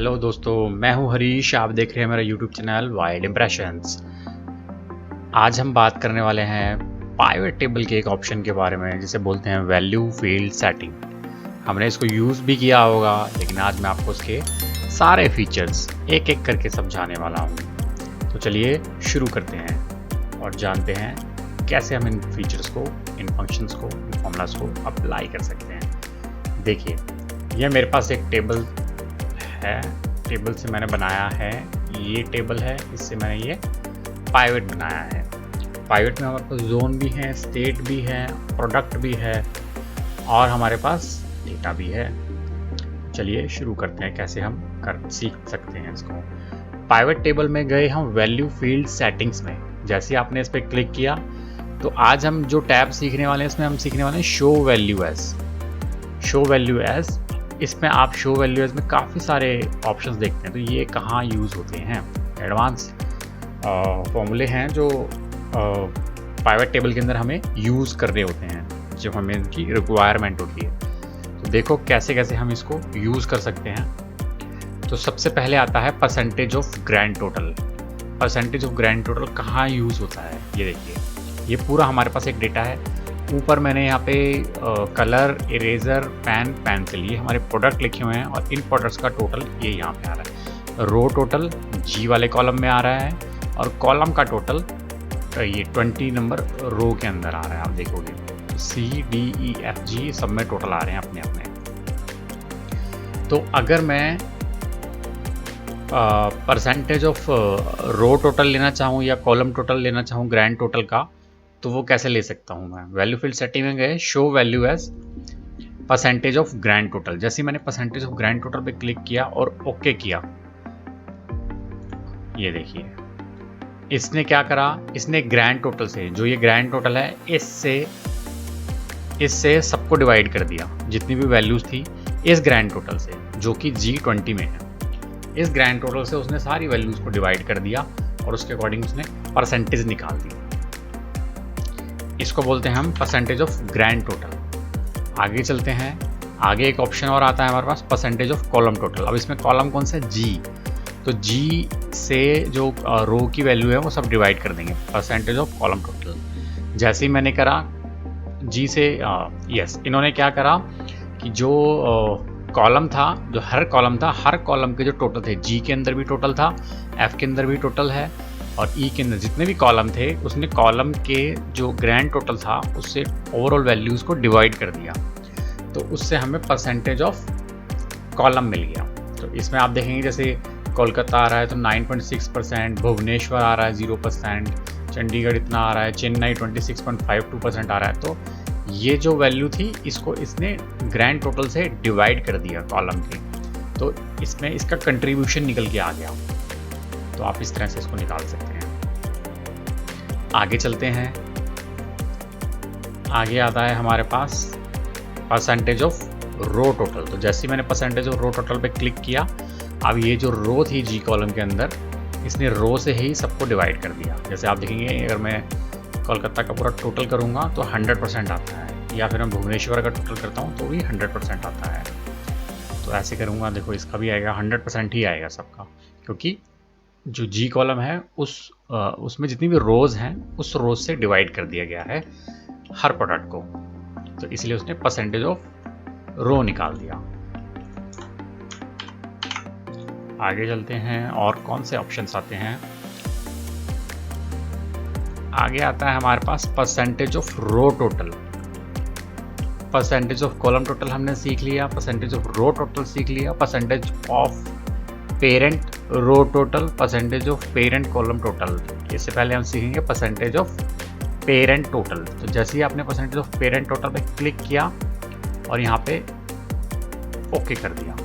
Hello दोस्तों, मैं हूं हरीश। आप देख रहे हैं मेरा यूट्यूब चैनल वाइल्ड इम्प्रेशंस। आज हम बात करने वाले हैं पाइवट टेबल के एक ऑप्शन के बारे में जिसे बोलते हैं वैल्यू फील्ड सेटिंग। हमने इसको यूज़ भी किया होगा, लेकिन आज मैं आपको उसके सारे फीचर्स एक एक करके समझाने वाला हूं। तो चलिए शुरू करते हैं और जानते हैं कैसे हम इन फीचर्स को, इन फंक्शंस को, इन फॉर्मूलाज को अप्लाई कर सकते हैं। देखिए, यह मेरे पास एक टेबल है। टेबल से मैंने बनाया है, ये टेबल है, इससे मैंने ये पाइवट बनाया है। पाइवट में हमारे पास जोन भी है, स्टेट भी है, प्रोडक्ट भी है और हमारे पास डेटा भी है। चलिए शुरू करते हैं कैसे हम सीख सकते हैं इसको। पाइवट टेबल में गए हम वैल्यू फील्ड सेटिंग्स में। जैसे आपने इस पर क्लिक किया तो आज हम जो टैब सीखने वाले हैं, इसमें हम सीखने वाले हैं show value as. Show value as, इसमें आप शो वैल्यू एज में काफ़ी सारे ऑप्शंस देखते हैं। तो ये कहाँ यूज़ होते हैं? एडवांस फॉर्मूले हैं जो पाइवट टेबल के अंदर हमें यूज़ करने होते हैं जब हमें इनकी रिक्वायरमेंट होती है। तो देखो कैसे कैसे हम इसको यूज़ कर सकते हैं। तो सबसे पहले आता है percentage of grand total. Percentage of grand total कहाँ यूज़ होता है? ये देखिए, ये पूरा हमारे पास एक डेटा है। ऊपर मैंने यहाँ पे कलर, इरेजर, पेन, पेंसिल, ये हमारे प्रोडक्ट लिखे हुए हैं और इन प्रोडक्ट्स का टोटल ये यहाँ पे आ रहा है। रो टोटल जी वाले कॉलम में आ रहा है और कॉलम का टोटल ये 20 नंबर रो के अंदर आ रहा है। आप देखोगे C, D, E, F, G सब में टोटल आ रहे हैं अपने अपने। तो अगर मैं परसेंटेज ऑफ रो टोटल लेना चाहूँ या कॉलम टोटल लेना चाहूँ ग्रैंड टोटल का, तो वो कैसे ले सकता हूँ मैं? वैल्यू फील्ड सेटिंग में गए, show value as percentage of grand total. जैसे मैंने परसेंटेज ऑफ ग्रैंड टोटल पे क्लिक किया और ओके किया, ये देखिए इसने क्या करा, इसने ग्रैंड टोटल से, जो ये ग्रैंड टोटल है, इससे सबको डिवाइड कर दिया। जितनी भी वैल्यूज थी इस ग्रैंड टोटल से, जो कि G20 में है, इस ग्रैंड टोटल से उसने सारी वैल्यूज को डिवाइड कर दिया और उसके अकॉर्डिंग उसने परसेंटेज निकाल दी। इसको बोलते हैं हम परसेंटेज ऑफ ग्रैंड टोटल। आगे चलते हैं, आगे एक ऑप्शन और आता है हमारे पास, परसेंटेज ऑफ कॉलम टोटल। अब इसमें कॉलम कौन सा है? जी। तो जी से जो रो की वैल्यू है वो सब डिवाइड कर देंगे, परसेंटेज ऑफ कॉलम टोटल। जैसे ही मैंने करा जी से, यस, इन्होंने क्या करा कि जो कॉलम था, जो हर कॉलम था, हर कॉलम के जो टोटल थे, जी के अंदर भी टोटल था, एफ के अंदर भी टोटल है और ई के अंदर जितने भी कॉलम थे, उसने कॉलम के जो ग्रैंड टोटल था उससे ओवरऑल वैल्यूज़ को डिवाइड कर दिया। तो उससे हमें परसेंटेज ऑफ कॉलम मिल गया। तो इसमें आप देखेंगे जैसे कोलकाता आ रहा है तो 9.6%, भुवनेश्वर आ रहा है 0%, चंडीगढ़ इतना आ रहा है, चेन्नई 26.52% आ रहा है। तो ये जो वैल्यू थी इसको इसने ग्रैंड टोटल से डिवाइड कर दिया कॉलम की, तो इसमें इसका कंट्रीब्यूशन निकल के आ गया। तो आप इस तरह से इसको निकाल सकते हैं। आगे चलते हैं, आगे आता है हमारे पास परसेंटेज ऑफ रो टोटल। तो जैसे ही मैंने परसेंटेज ऑफ रो टोटल पे क्लिक किया, अब ये जो रो थी जी कॉलम के अंदर, इसने रो से ही सबको डिवाइड कर दिया। जैसे आप देखेंगे, अगर मैं कोलकाता का पूरा टोटल करूँगा तो 100% आता है, या फिर मैं भुवनेश्वर का टोटल करता हूँ तो भी 100% आता है। तो ऐसे करूँगा, देखो इसका भी आएगा 100% ही आएगा सबका, क्योंकि जो जी कॉलम है उसमें जितनी भी रोज़ हैं उस रोज़ से डिवाइड कर दिया गया है हर प्रोडक्ट को। तो इसलिए उसने परसेंटेज ऑफ रो निकाल दिया। आगे चलते हैं और कौन से ऑप्शंस आते हैं। आगे आता है हमारे पास percentage of row total. Percentage of column total हमने सीख लिया, परसेंटेज ऑफ रो टोटल सीख लिया, percentage of parent row total, percentage of parent column total. इससे पहले हम सीखेंगे परसेंटेज ऑफ पेरेंट टोटल। तो जैसे ही आपने परसेंटेज ऑफ पेरेंट टोटल पे क्लिक किया और यहाँ पे ओके कर दिया,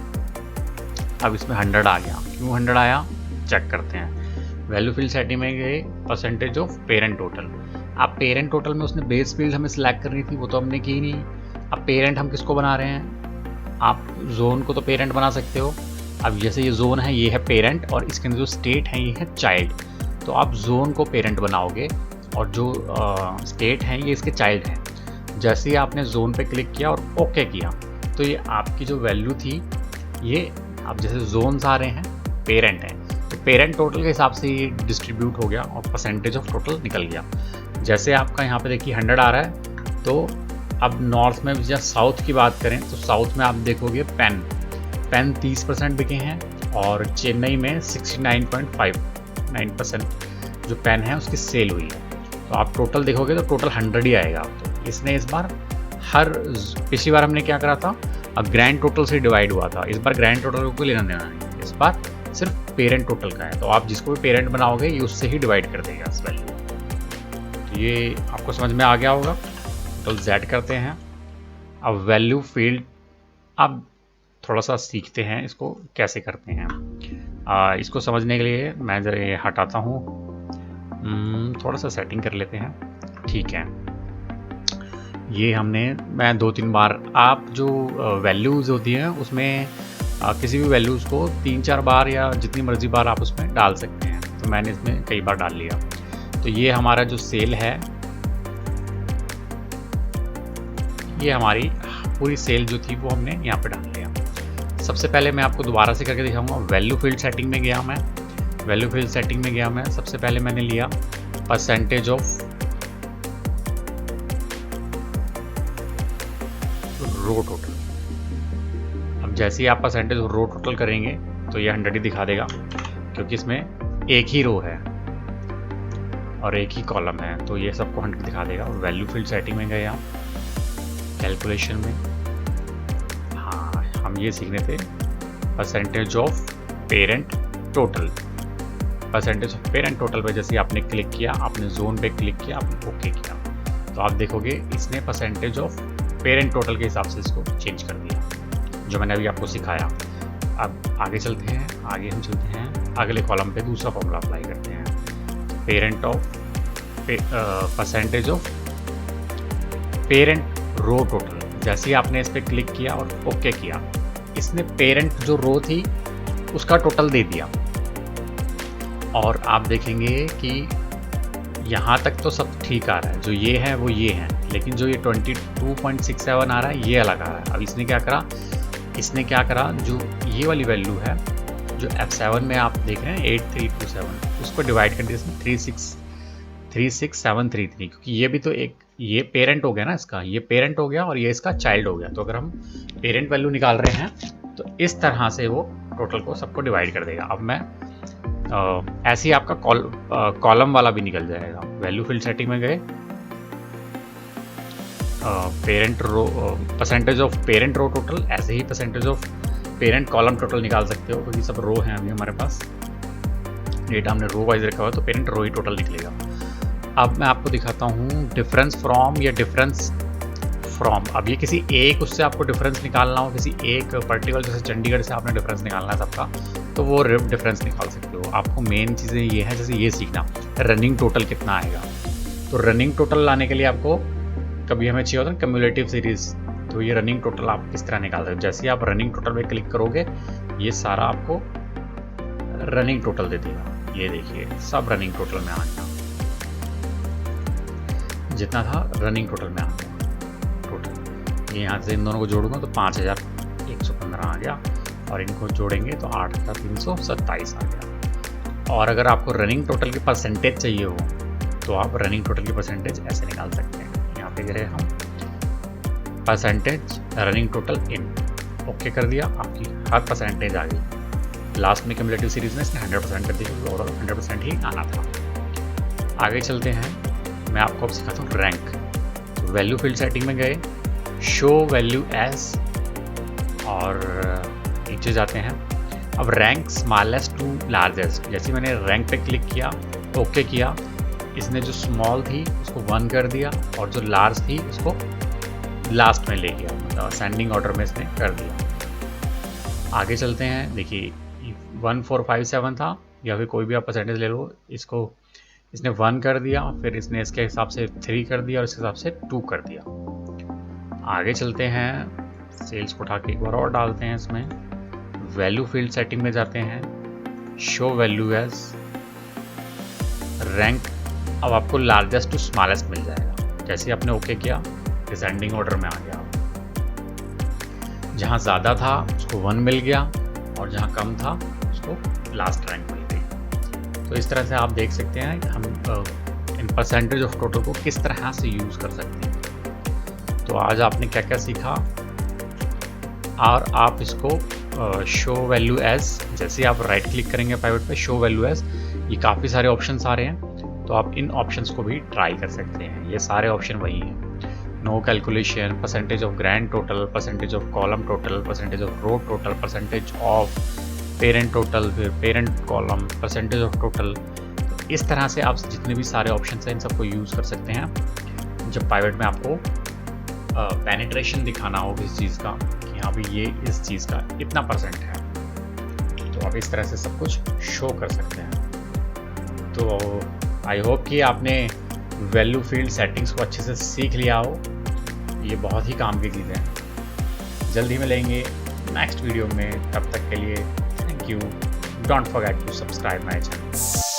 अब इसमें 100 आ गया। क्यों 100 आया, चेक करते हैं। वैल्यू फील्ड सेटिंग में गए, परसेंटेज ऑफ पेरेंट टोटल। अब पेरेंट टोटल में उसने बेस फील्ड हमें सिलेक्ट करनी थी, वो तो हमने की नहीं। अब पेरेंट हम किसको बना रहे हैं? आप जोन को तो पेरेंट बना सकते हो। अब जैसे ये जोन है, ये है पेरेंट और इसके अंदर जो स्टेट है ये है चाइल्ड। तो आप जोन को पेरेंट बनाओगे और जो स्टेट हैं ये इसके चाइल्ड हैं। जैसे ही आपने जोन पे क्लिक किया और ओके किया, तो ये आपकी जो वैल्यू थी ये अब जैसे जोन्स आ रहे हैं, पेरेंट हैं, तो पेरेंट टोटल के हिसाब से ये डिस्ट्रीब्यूट हो गया और परसेंटेज ऑफ टोटल निकल गया। जैसे आपका यहाँ पे देखिए 100 आ रहा है, तो अब नॉर्थ में या साउथ की बात करें तो साउथ में आप देखोगे पेन 30% बिके हैं और चेन्नई में 69.59% जो पेन है उसकी सेल हुई है। तो आप टोटल देखोगे तो टोटल 100 ही आएगा। तो इसने इस बार पिछली बार हमने क्या करा था, अब ग्रैंड टोटल से डिवाइड हुआ था, इस बार ग्रैंड टोटल को लेना देना नहीं, इस बार सिर्फ पेरेंट टोटल का है। तो आप जिसको भी पेरेंट बनाओगे ये उससे ही डिवाइड कर देगा इस वैल्यू। तो ये आपको समझ में आ गया होगा। टोटल Z करते हैं। अब वैल्यू फील्ड, अब थोड़ा सा सीखते हैं इसको कैसे करते हैं। इसको समझने के लिए मैं जरा ये हटाता हूँ, थोड़ा सा सेटिंग कर लेते हैं। ठीक है, ये मैं 2-3 बार, आप जो वैल्यूज़ होती हैं उसमें किसी भी वैल्यूज़ को 3-4 बार या जितनी मर्जी बार आप उसमें डाल सकते हैं। तो मैंने इसमें कई बार डाल लिया। तो ये हमारा जो सेल है, ये हमारी पूरी सेल जो थी वो हमने यहाँ पे डाल लिया। सबसे पहले मैं आपको दोबारा से करके दिखाऊंगा। वैल्यू फील्ड सेटिंग में गया मैं, सबसे पहले मैंने लिया परसेंटेज ऑफ रो टोटल। अब जैसे ही आप परसेंटेज ऑफ रो टोटल करेंगे तो ये 100 ही दिखा देगा, क्योंकि इसमें एक ही रो है और एक ही कॉलम है, तो ये सबको 100 दिखा देगा। वैल्यू फील्ड सेटिंग में गए आप, कैलकुलेशन में, हाँ हम ये सीखने थे percentage of parent total. Percentage of parent total पे जैसे आपने क्लिक किया, आपने जोन पे क्लिक किया, आपने ओके किया, तो आप देखोगे इसने परसेंटेज ऑफ पेरेंट टोटल के हिसाब से इसको चेंज कर दिया, जो मैंने अभी आपको सिखाया। अब आगे चलते हैं, अगले कॉलम पे दूसरा फॉर्मूला अप्लाई करते हैं। Parent of percentage of parent row total. जैसे ही आपने इस पर क्लिक किया और ओके किया, इसने पेरेंट जो रो थी उसका टोटल दे दिया। और आप देखेंगे कि यहाँ तक तो सब ठीक आ रहा है, जो ये है वो ये है, लेकिन जो ये 22.67 आ रहा है ये अलग आ रहा है। अब इसने क्या करा, जो ये वाली वैल्यू है जो F7 में आप देख रहे हैं 8327, उसको डिवाइड कर दिया इसमें 36733, क्योंकि ये भी तो ये पेरेंट हो गया ना, इसका ये पेरेंट हो गया और ये इसका चाइल्ड हो गया। तो अगर हम पेरेंट वैल्यू निकाल रहे हैं तो इस तरह से वो टोटल को सबको डिवाइड कर देगा। अब मैं ऐसे ही आपका कॉलम वाला भी निकल जाएगा। वैल्यू फील्ड सेटिंग में गए, parent row, percentage of parent row total, ऐसे ही percentage of parent column total निकाल सकते हो, क्योंकि सब रो हैं अभी हमारे पास, डेटा हमने रो वाइज रखा हुआ है, तो पेरेंट रो ही टोटल निकलेगा। अब मैं आपको दिखाता हूँ डिफरेंस फ्रॉम या डिफरेंस फ्रॉम। अब ये किसी एक उससे आपको डिफरेंस निकालना हो, किसी एक पर्टिकुलर, जैसे चंडीगढ़ से आपने डिफरेंस निकालना है सबका, तो वो डिफरेंस निकाल सकते हो। आपको मेन चीज़ें ये है, जैसे ये सीखना रनिंग टोटल कितना आएगा। तो रनिंग टोटल लाने के लिए आपको कभी हमें चाहिए होता है कम्युलेटिव सीरीज, तो ये रनिंग टोटल आप किस तरह निकाल सकते हो। जैसे ही आप रनिंग टोटल पे क्लिक करोगे ये सारा आपको रनिंग टोटल दे देगा। ये देखिए सब रनिंग टोटल में आ गया, जितना था रनिंग टोटल में आ गया टोटल। ये यहाँ से इन दोनों को जोड़ूंगा तो 5115 आ गया, और इनको जोड़ेंगे तो 8327 आ गया। और अगर आपको रनिंग टोटल की परसेंटेज चाहिए हो तो आप रनिंग टोटल की परसेंटेज ऐसे निकाल सकते हैं। यहाँ पे गए हम परसेंटेज रनिंग टोटल इन, ओके कर दिया, आपकी हर परसेंटेज आ गई। लास्ट में कम्युलेटिव सीरीज में इसने 100% कर दिया, ओवरऑल 100% ही आना था। आगे चलते हैं, मैं आपको अब सिखाता हूँ रैंक। तो वैल्यू फील्ड सेटिंग में गए, शो वैल्यू एज, और नीचे जाते हैं। अब रैंक स्मॉलेस्ट टू लार्जेस्ट, जैसे मैंने रैंक पे क्लिक किया, ओके किया, इसने जो स्मॉल थी उसको 1 कर दिया और जो लार्ज थी उसको लास्ट में ले गया, मतलब असेंडिंग ऑर्डर में इसने कर दिया। आगे चलते हैं, देखिए 1457 था, या फिर कोई भी आप परसेंटेज ले लो, इसको इसने 1 कर दिया, फिर इसने इसके हिसाब से 3 कर दिया और इसके हिसाब से 2 कर दिया। आगे चलते हैं, सेल्स को उठा के एक बार और डालते हैं इसमें। वैल्यू फील्ड सेटिंग में जाते हैं, शो वैल्यू एज रैंक। अब आपको लार्जेस्ट टू स्मॉलेस्ट मिल जाएगा। जैसे आपने ओके किया, डिसेंडिंग ऑर्डर में आ गया, जहाँ ज़्यादा था उसको 1 मिल गया और जहाँ कम था उसको लास्ट रैंक मिल गई। तो इस तरह से आप देख सकते हैं हम इन परसेंटेज ऑफ टोटल को किस तरह से यूज़ कर सकते हैं। तो आज आपने क्या क्या सीखा, और आप इसको शो वैल्यू एज, जैसे आप राइट क्लिक करेंगे पाइवट पे, शो वैल्यू एज, ये काफ़ी सारे ऑप्शंस आ रहे हैं, तो आप इन ऑप्शंस को भी ट्राई कर सकते हैं। ये सारे ऑप्शन वही हैं, no calculation, percentage of grand total, percentage of column total, percentage of row total, percentage of parent total, फिर parent column, percentage of total. इस तरह से आप जितने भी सारे ऑप्शन हैं इन सबको यूज़ कर सकते हैं जब पाइवट में आपको पेनिट्रेशन दिखाना हो किसी चीज़ का कि हाँ भी ये इस चीज़ का इतना परसेंट है, तो आप इस तरह से सब कुछ शो कर सकते हैं। तो आई होप कि आपने वैल्यू फील्ड सेटिंग्स को अच्छे से सीख लिया हो, ये बहुत ही काम की चीज़ है। जल्द ही मिलेंगे नेक्स्ट वीडियो में, तब तक के लिए thank you. Don't forget to subscribe my channel.